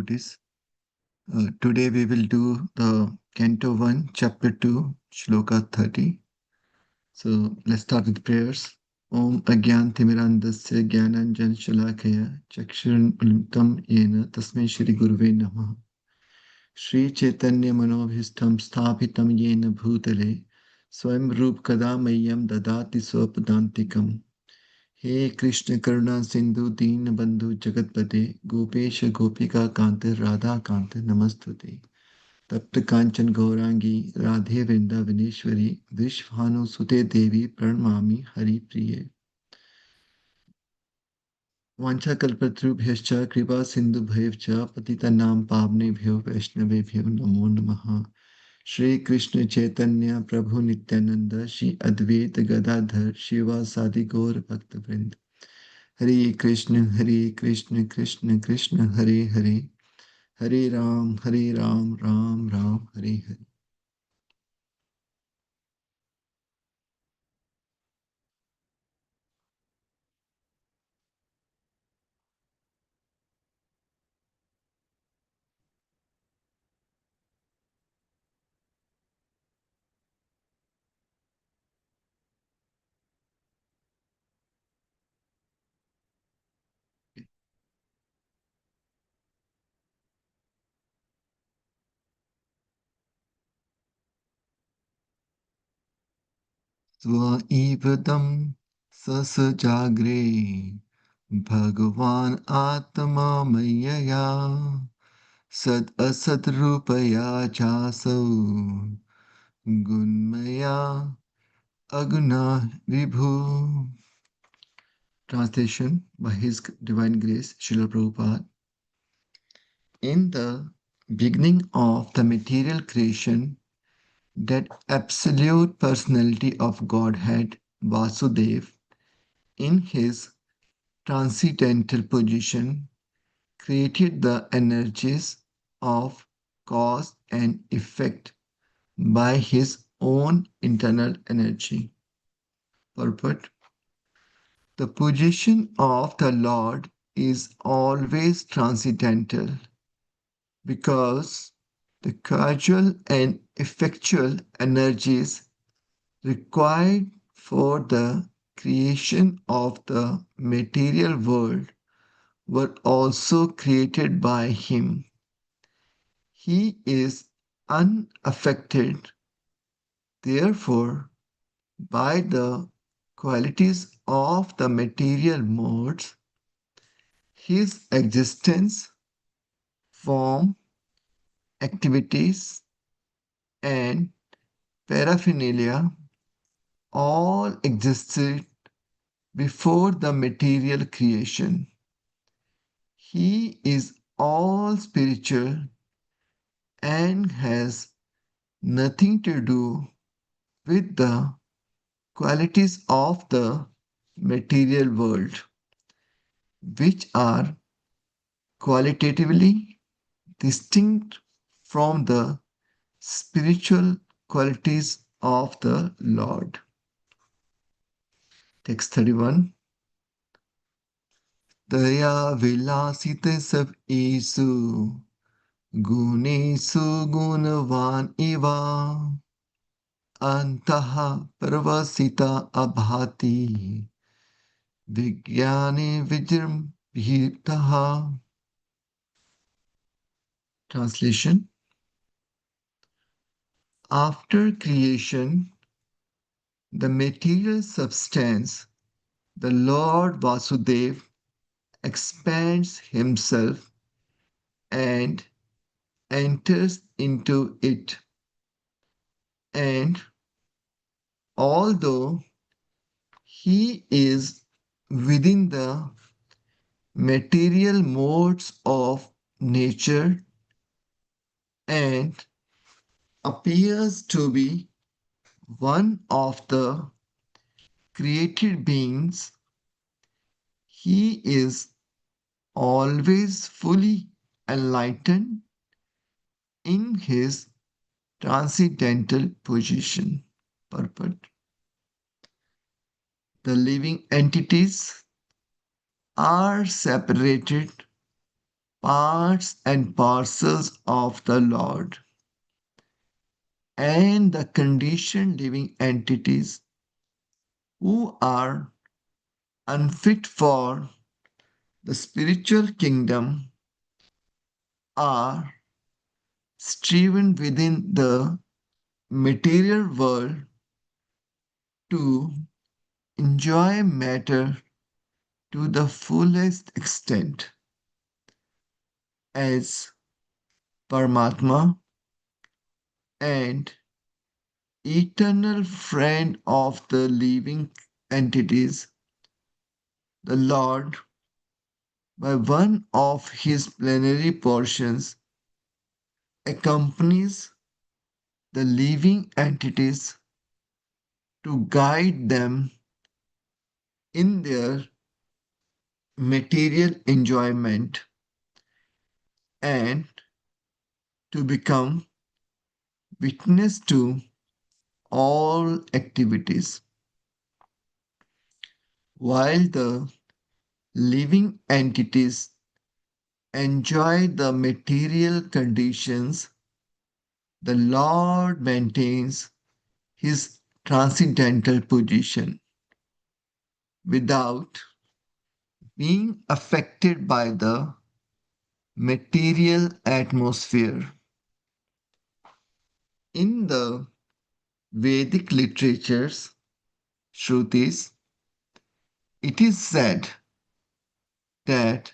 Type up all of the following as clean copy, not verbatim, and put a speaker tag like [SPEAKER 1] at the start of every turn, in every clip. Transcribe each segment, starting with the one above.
[SPEAKER 1] devotees. Today we will do the Canto 1, Chapter 2, Shloka 30. So let's start with prayers. Om Agyantimirandasya Gyananjan Shalakaya Chakshurun Ulimtam Yena Tasmai Shri Guruve Namaha Shri Chaitanya Manobhistam Sthapitam Yena Bhutale Swayam Roop Kada Mayam Dadati Swapadantikam हे कृष्ण करुणा सिंधु दीन बंधु जगतपते गोपेश गोपिका कांत राधा कांत नमस्तुते तप्त कांचन गौरांगी राधे वृंदावनेश्वरी विश्वानुसुते देवी प्रणमामि हरि प्रिये वाञ्छाकल्पतरुभ्यश्च कृपा सिन्धुभ्यश्च पतितानां पावनेभ्यो वैष्णवेभ्यो नमो नमः श्री कृष्ण चैतन्य प्रभु नित्यानंद श्री अद्वैत गदाधर शिवासादि गौर भक्तवृंद हरे कृष्ण कृष्ण कृष्ण हरे हरे हरे राम राम राम हरे हरे स्वाइवदं ससजाग्रे भगवान् आत्मा मय्यया सद् असद्रूपया चासौ गुणमया अगुणा विभु. Translation by His Divine Grace, Srila Prabhupada. In the beginning of the material creation, that absolute personality of Godhead, Vasudev, in his transcendental position, created the energies of cause and effect by his own internal energy. Purport. The position of the Lord is always transcendental because the causal and effectual energies required for the creation of the material world were also created by him. He is unaffected, therefore, by the qualities of the material modes. His existence, form, activities, and paraphernalia all existed before the material creation. He is all spiritual and has nothing to do with the qualities of the material world, which are qualitatively distinct from the spiritual qualities of the Lord. Text 31. दया विलासित सब ईसु गुणेषु गुणवान इवा अन्तः प्रवसिता अभाति विज्ञाने विजृंभितः. Translation. After creation, the material substance, the Lord Vasudev expands himself and enters into it. And although he is within the material modes of nature and appears to be one of the created beings, he is always fully enlightened in his transcendental position. Purport. The living entities are separated parts and parcels of the Lord, and the conditioned living entities who are unfit for the spiritual kingdom are striven within the material world to enjoy matter to the fullest extent as Paramatma and eternal friend of the living entities, the Lord, by one of his plenary portions, accompanies the living entities to guide them in their material enjoyment and to become witness to all activities, while the living entities enjoy the material conditions. The Lord maintains his transcendental position without being affected by the material atmosphere. In the Vedic literatures, Shrutis, it is said that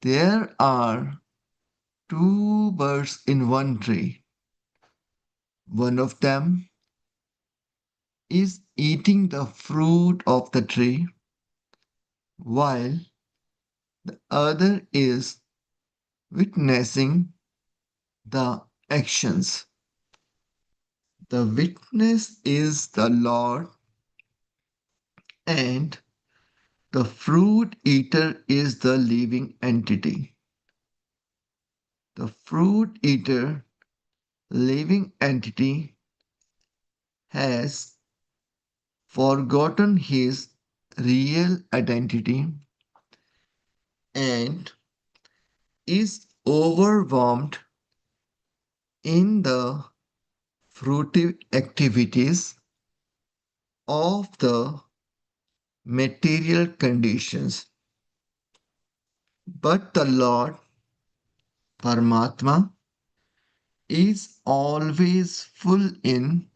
[SPEAKER 1] there are two birds in one tree. One of them is eating the fruit of the tree, while the other is witnessing the actions. The witness is the Lord, and the fruit eater is the living entity. The fruit eater, living entity, has forgotten his real identity and is overwhelmed in the fruitive activities of the material conditions. But the Lord, Paramatma, is always full in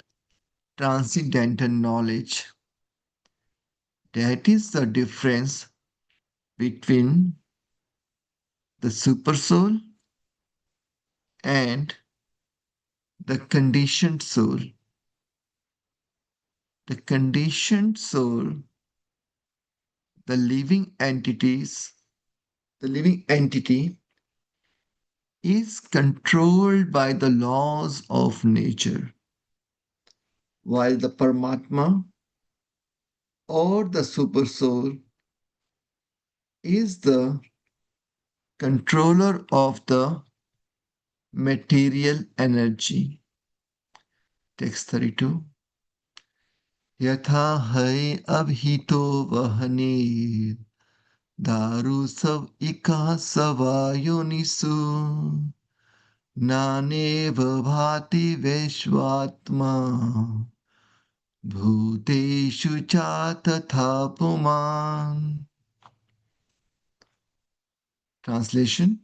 [SPEAKER 1] transcendental knowledge. That is the difference between the supersoul and the conditioned soul. The conditioned soul, the living entities, the living entity is controlled by the laws of nature, while the Paramatma or the supersoul is the controller of the material energy. Text 32. यथा है अभितो वहने दारु सब इका सवायोनिसु नानेव भाति वैश्वात्मा भूतेषु च तथा पुमान्. Translation.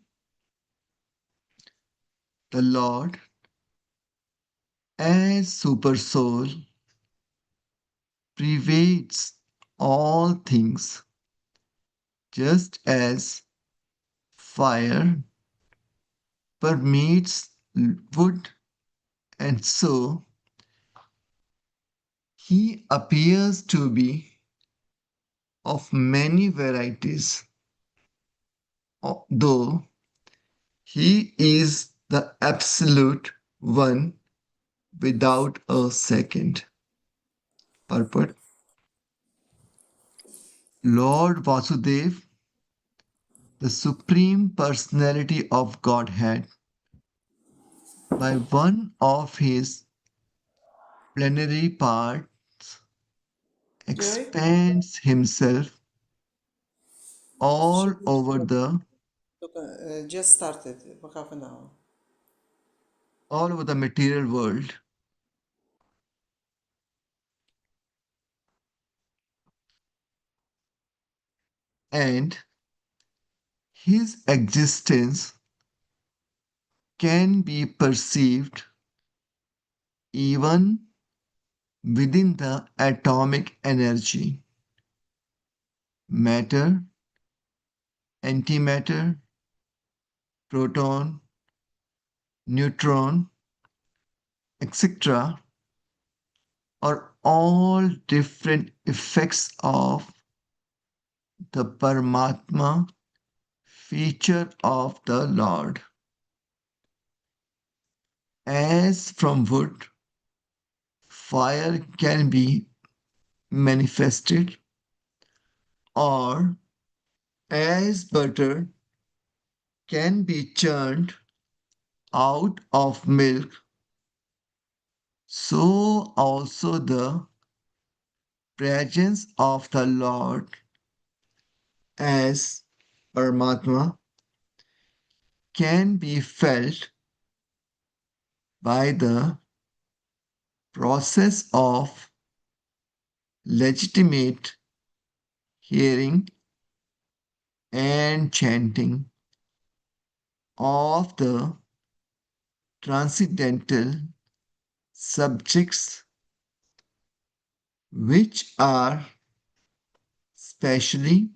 [SPEAKER 1] The Lord, as Super Soul, pervades all things, just as fire permeates wood, and so he appears to be of many varieties, though he is the absolute one without a second. Purport. Lord Vasudev, the Supreme Personality of Godhead, by one of his plenary parts, expands himself all over the
[SPEAKER 2] just started for half an hour.
[SPEAKER 1] all over the material world, and his existence can be perceived even within the atomic energy, matter, antimatter, proton, neutron, etc., are all different effects of the Paramatma feature of the Lord. As from wood, fire can be manifested, or as butter can be churned out of milk, so also the presence of the Lord as Paramatma can be felt by the process of legitimate hearing and chanting of the transcendental subjects, which are specially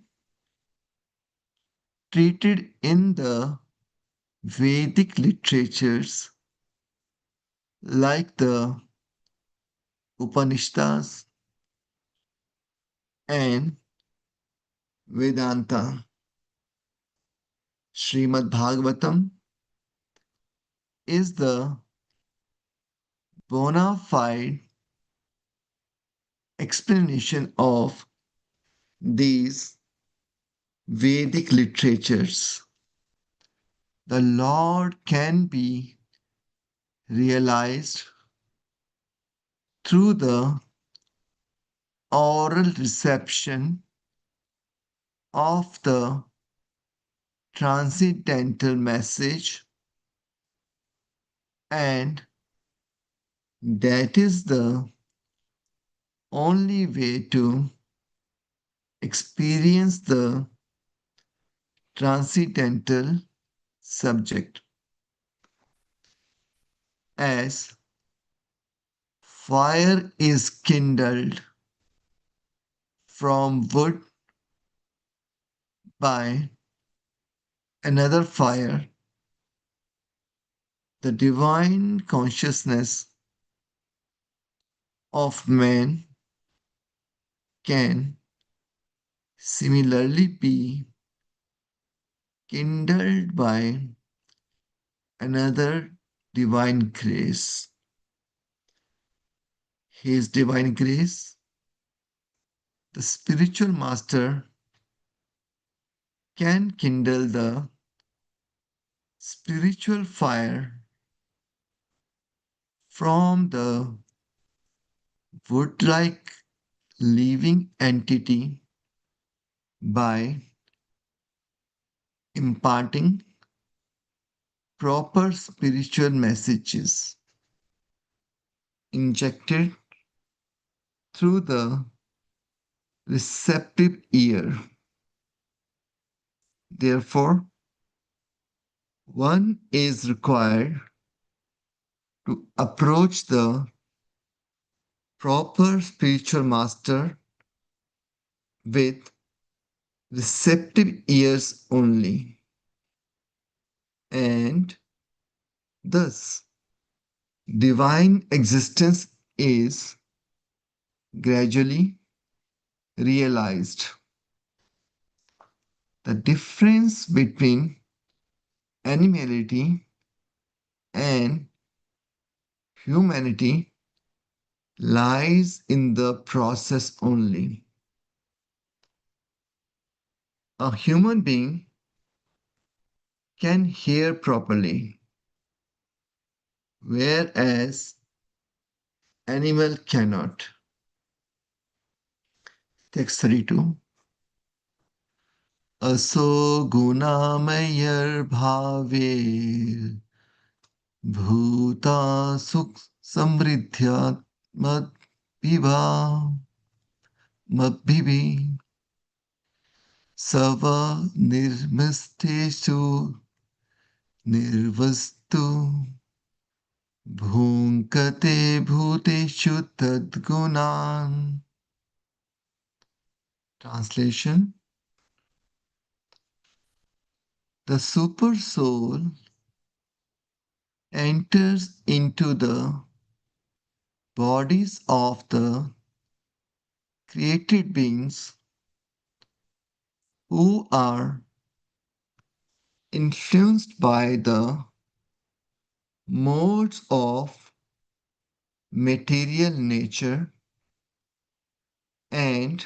[SPEAKER 1] treated in the Vedic literatures like the Upanishads and Vedanta. Srimad Bhagavatam is the bona fide explanation of these Vedic literatures. The Lord can be realized through the oral reception of the transcendental message, and that is the only way to experience the transcendental subject. As fire is kindled from wood by another fire, the divine consciousness of man can similarly be kindled by another divine grace. His divine grace, the spiritual master, can kindle the spiritual fire from the wood like living entity by imparting proper spiritual messages injected through the receptive ear. Therefore, one is required to approach the proper spiritual master with receptive ears only, and thus divine existence is gradually realized. The difference between animality and humanity lies in the process only. A human being can hear properly, whereas animal cannot. Text 32. असो गुणामयर्भावे भूता सुख समृद्ध्या मद्भिवा मद्भिः सव निर्मिस्तेषु निर्वस्तु भुङ्क्ते भूतेषु तद्गुणान्. Translation: the super soul enters into the bodies of the created beings who are influenced by the modes of material nature and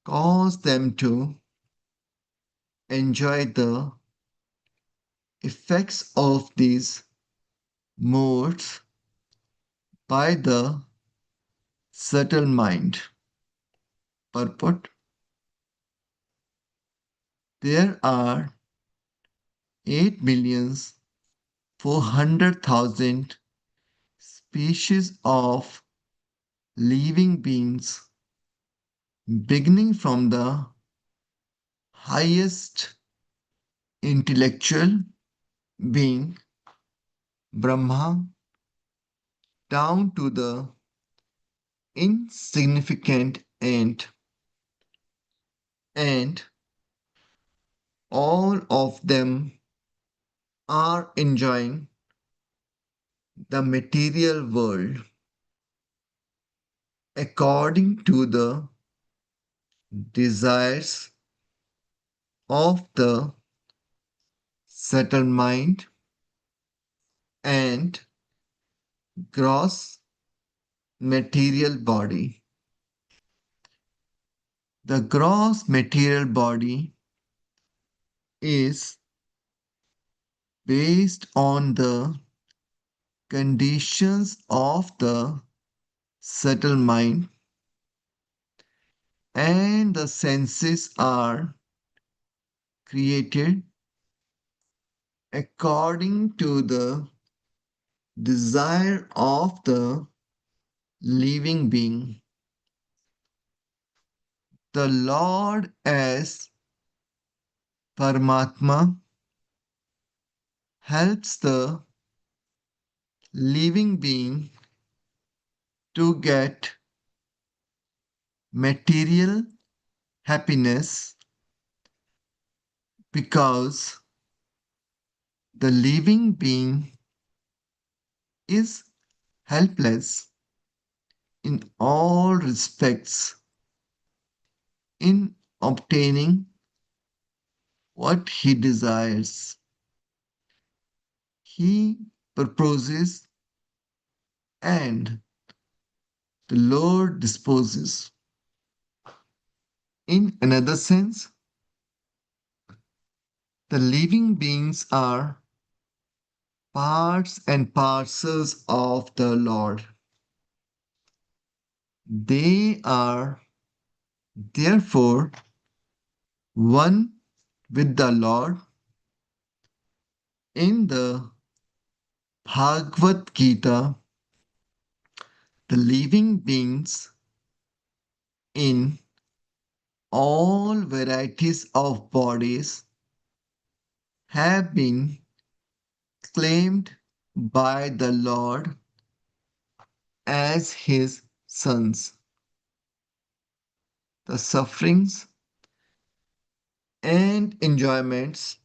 [SPEAKER 1] cause them to enjoy the effects of these modes by the subtle mind. Purport: there are 8,400,000 species of living beings, beginning from the highest intellectual being, Brahma, down to the insignificant ant, and all of them are enjoying the material world according to the desires of the subtle mind and gross material body. The gross material body is based on the conditions of the subtle mind, and the senses are created according to the desire of the living being. The Lord as Paramatma helps the living being to get material happiness because the living being is helpless in all respects in obtaining what he desires. He proposes and the Lord disposes. In another sense, the living beings are parts and parcels of the Lord. They are therefore one with the Lord. In the Bhagavad Gita, the living beings in all varieties of bodies have been claimed by the Lord as his sons. The sufferings and enjoyments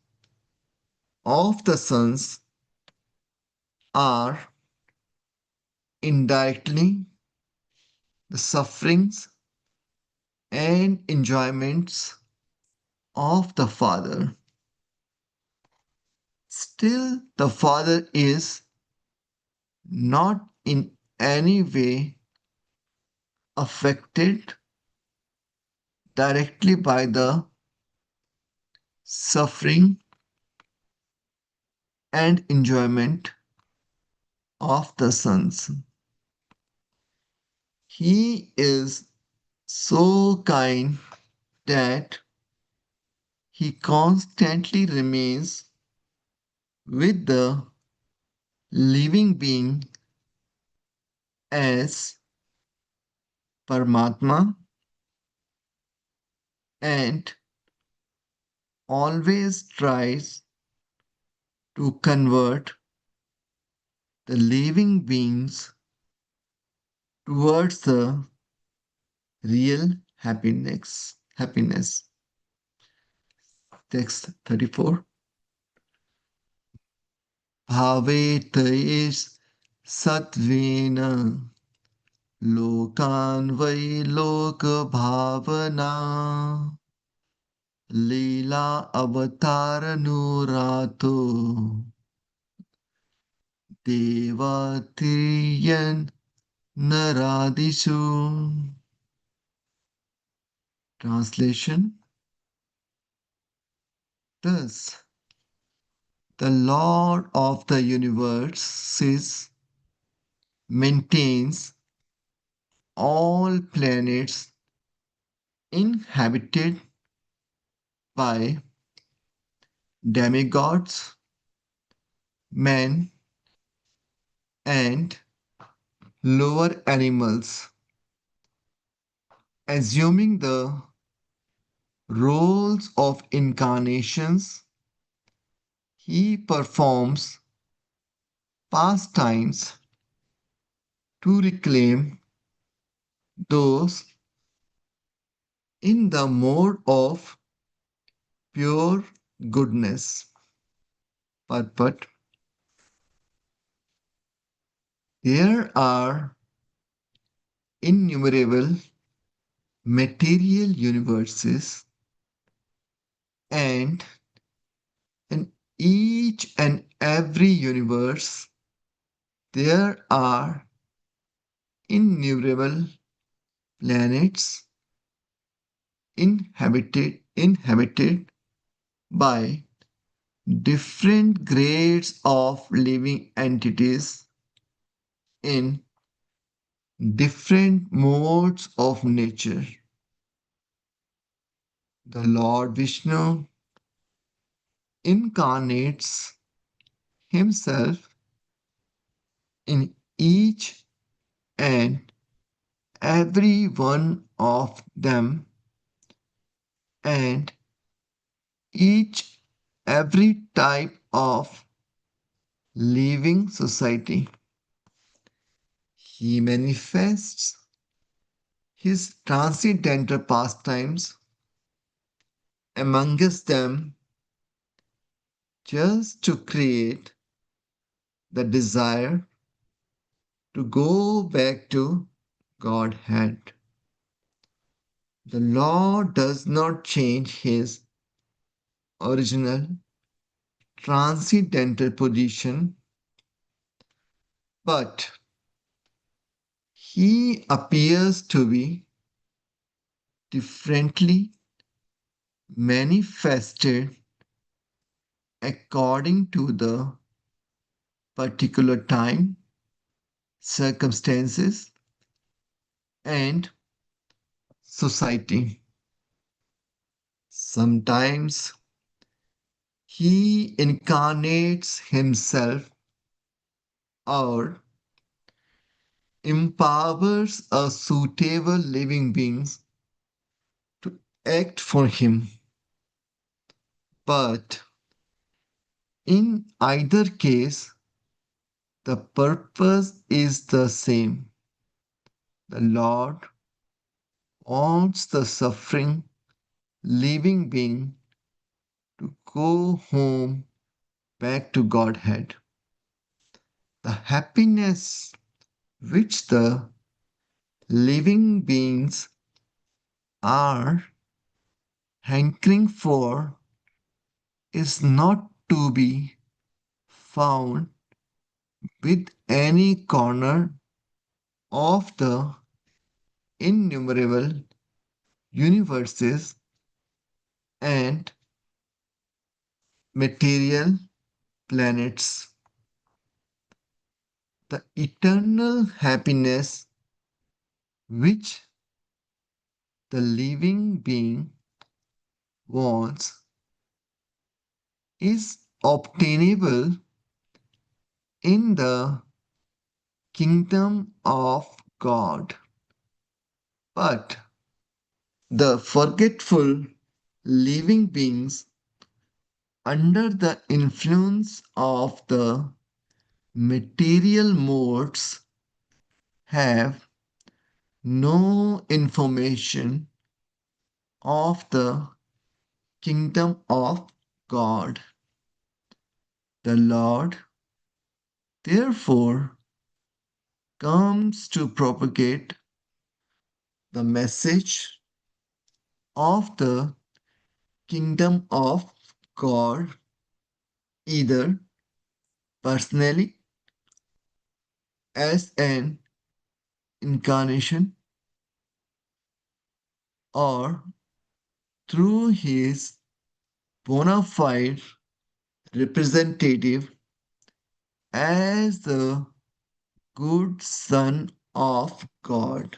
[SPEAKER 1] of the sons are indirectly the sufferings and enjoyments of the Father. Still, the Father is not in any way affected directly by the suffering and enjoyment of the sons. He is so kind that He constantly remains with the living being as Paramatma and always tries to convert the living beings towards the real happiness. Text 34. भावेतैष सत्त्वेन लोकान् वै लोकभावना लीला अवतारनुरातो देवातिर्यन् नरादिषु. Translation. Thus, the Lord of the universe maintains all planets inhabited by demigods, men, and lower animals, assuming the roles of incarnations. He performs pastimes to reclaim those in the mode of pure goodness. But there are innumerable material universes, and in each and every universe there are innumerable planets inhabited by different grades of living entities in different modes of nature. The Lord Vishnu incarnates himself in each and every one of them, and each every type of living society. He manifests his transcendental pastimes amongst them just to create the desire to go back to Godhead. The Lord does not change his original transcendental position, but he appears to be differently manifested according to the particular time, circumstances, and society. Sometimes he incarnates himself or empowers a suitable living beings to act for him. But in either case, the purpose is the same. The Lord wants the suffering living being to go home back to Godhead. The happiness which the living beings are hankering for is not to be found with any corner of the innumerable universes and material planets. The eternal happiness which the living being wants is obtainable in the kingdom of God. But the forgetful living beings under the influence of the material modes have no information of the kingdom of God. The Lord, therefore, comes to propagate the message of the kingdom of God either personally as an incarnation or through his bona fide representative as the good Son of God.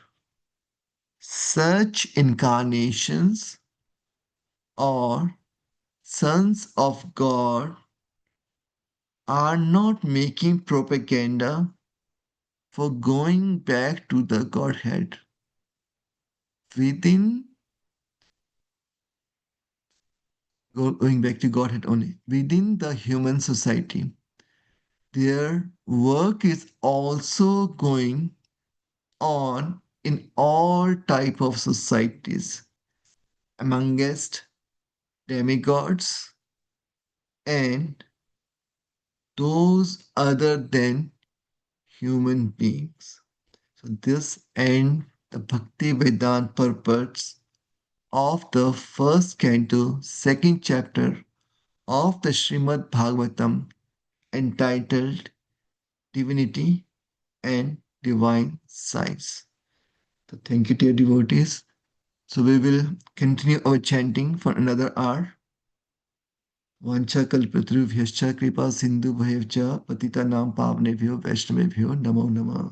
[SPEAKER 1] Such incarnations or sons of God are not making propaganda for going back to the Godhead. Within going back to Godhead only, within the human society, their work is also going on in all type of societies amongst demigods and those other than human beings. So this end the Bhakti Vedanta purpose of the first canto, second chapter of the Srimad Bhagavatam entitled Divinity and Divine Science. So thank you, dear devotees. So we will continue our chanting for another hour. वाञ्छाकल्पतरुभ्यश्च कृपा सिन्धुभयश्च पतितानां पावनेभ्यो वैष्णवेभ्यो नमो नमः